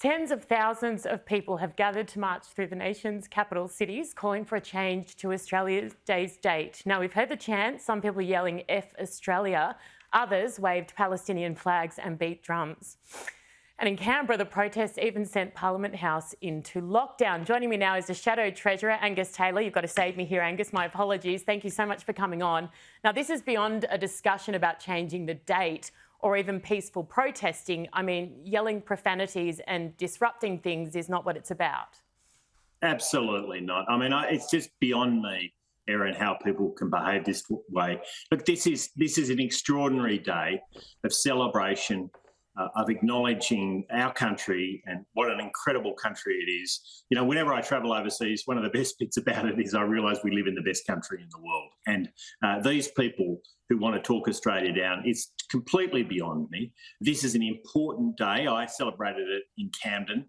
Tens of thousands of people have gathered to march through the nation's capital cities, calling for a change to Australia Day's date. Now, we've heard the chant, some people yelling F Australia, others waved Palestinian flags and beat drums. And in Canberra, the protests even sent Parliament House into lockdown. Joining me now is the Shadow Treasurer, Angus Taylor. You've got to save me here, Angus. My apologies. Thank you so much for coming on. Now, this is beyond a discussion about changing the date or even peaceful protesting. I mean, yelling profanities and disrupting things is not what it's about. Absolutely not. I mean, it's just beyond me, Erin, how people can behave this way. Look, this is an extraordinary day of celebration, of acknowledging our country and what an incredible country it is. You know, whenever I travel overseas, one of the best bits about it is I realise we live in the best country in the world. And these people who want to talk Australia down, it's completely beyond me. This is an important day. I celebrated it in Camden.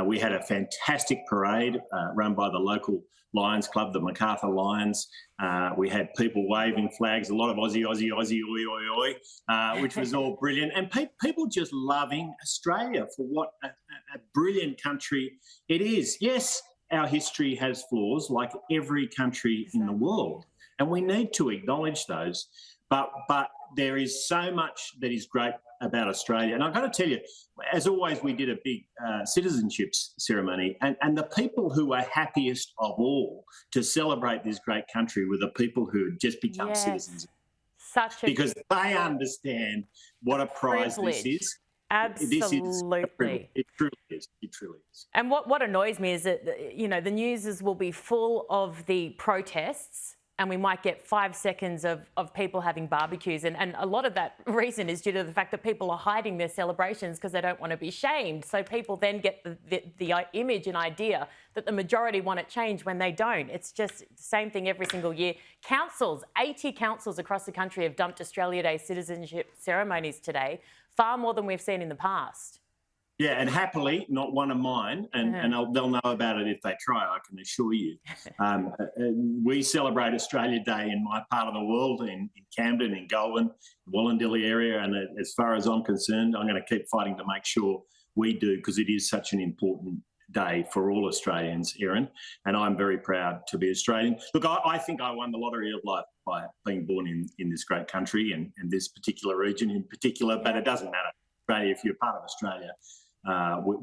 We had a fantastic parade run by the local Lions Club, the Macarthur Lions. We had people waving flags, a lot of Aussie, Aussie, Aussie, oi, oi, oi, which was all brilliant. And people just loving Australia for what a brilliant country it is. Yes, our history has flaws like every country in the world, and we need to acknowledge those. But there is so much that is great about Australia. And I've got to tell you, as always, we did a big citizenship ceremony, and the people who are happiest of all to celebrate this great country were the people who had just become citizens. Because they understand what a prize this is. Absolutely. It truly is. It truly is. And what annoys me is that, you know, the news will be full of the protests, and we might get 5 seconds of people having barbecues. And a lot of that reason is due to the fact that people are hiding their celebrations because they don't want to be shamed. So people then get the image and idea that the majority want it changed when they don't. It's just the same thing every single year. Councils, 80 councils across the country have dumped Australia Day citizenship ceremonies today, far more than we've seen in the past. Yeah, and happily, not one of mine, and they'll know about it if they try, I can assure you. We celebrate Australia Day in my part of the world, in Camden, in Goulburn, Wollondilly area, and as far as I'm concerned, I'm going to keep fighting to make sure we do, because it is such an important day for all Australians, Erin, and I'm very proud to be Australian. Look, I think I won the lottery of life by being born in this great country and this particular region in particular, but it doesn't matter. Australia, if you're part of Australia,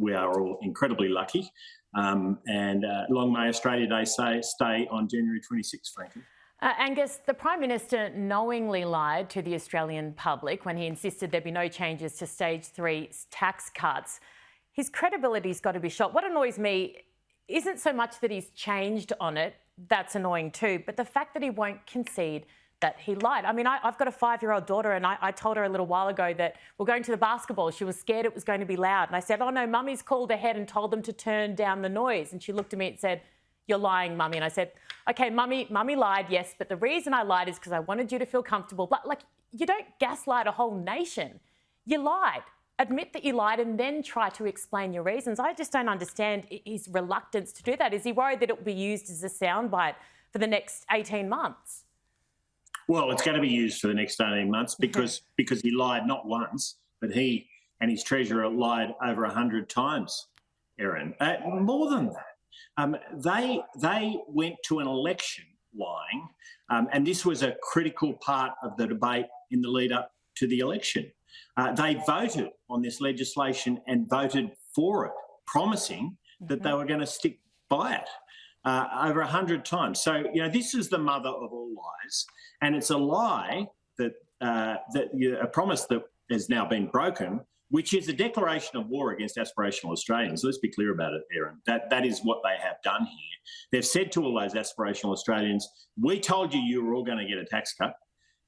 we are all incredibly lucky. And long may Australia Day stay on January 26th, frankly. Angus, the Prime Minister knowingly lied to the Australian public when he insisted there'd be no changes to Stage 3 tax cuts. His credibility's got to be shot. What annoys me isn't so much that he's changed on it, that's annoying too, but the fact that he won't concede that he lied. I mean, I've got a 5-year-old daughter, and I told her a little while ago that we're going to the basketball. She was scared it was going to be loud. And I said, oh no, Mummy's called ahead and told them to turn down the noise. And she looked at me and said, you're lying, Mummy. And I said, okay, Mummy lied, yes, but the reason I lied is because I wanted you to feel comfortable. But like, you don't gaslight a whole nation. You lied. Admit that you lied and then try to explain your reasons. I just don't understand his reluctance to do that. Is he worried that it will be used as a soundbite for the next 18 months? Well, it's going to be used for the next 18 months because he lied not once, but he and his treasurer lied over 100 times, Erin. More than that. They went to an election lying, and this was a critical part of the debate in the lead up to the election. They voted on this legislation and voted for it, promising that they were going to stick by it. Over 100 times. So, you know, this is the mother of all lies, and it's a lie that a promise that has now been broken, which is a declaration of war against aspirational Australians. Let's be clear about it, Erin. That is what they have done here. They've said to all those aspirational Australians, we told you you were all going to get a tax cut,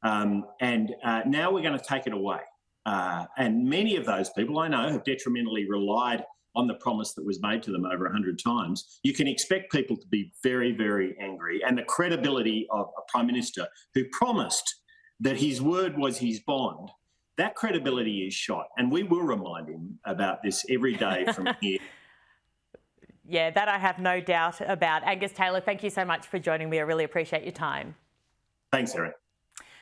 and now we're going to take it away. And many of those people, I know, have detrimentally relied on the promise that was made to them over 100 times. You can expect people to be very, very angry. And the credibility of a Prime Minister who promised that his word was his bond, that credibility is shot. And we will remind him about this every day from here. Yeah, that I have no doubt about. Angus Taylor, thank you so much for joining me. I really appreciate your time. Thanks, Erin.